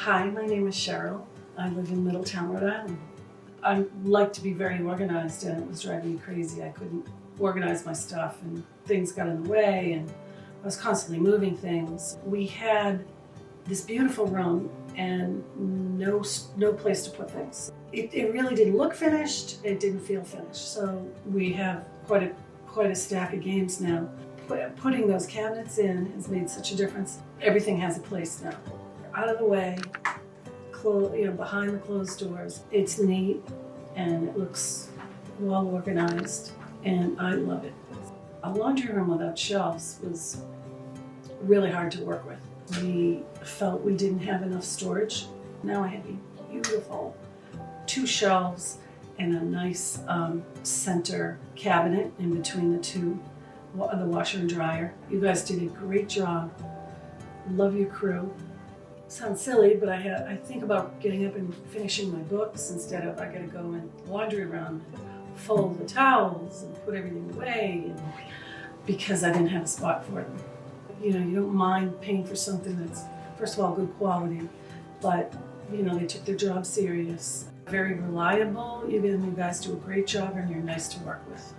Hi, my name is Cheryl. I live in Middletown, Rhode Island. I like to be very organized, and it was driving me crazy. I couldn't organize my stuff and things got in the way, and I was constantly moving things. We had this beautiful room and no place to put things. It really didn't look finished. It didn't feel finished. So we have quite a stack of games now. Putting those cabinets in has made such a difference. Everything has a place now. Out of the way, behind the closed doors. It's neat and it looks well organized, and I love it. A laundry room without shelves was really hard to work with. We felt we didn't have enough storage. Now I have a beautiful 2 shelves and a nice center cabinet in between the two, the washer and dryer. You guys did a great job. Love your crew. Sounds silly, but I think about getting up and finishing my books instead of I gotta go in the laundry room and fold the towels and put everything away, because I didn't have a spot for them. You don't mind paying for something that's, first of all, good quality, but they took their job serious. Very reliable. You guys do a great job, and you're nice to work with.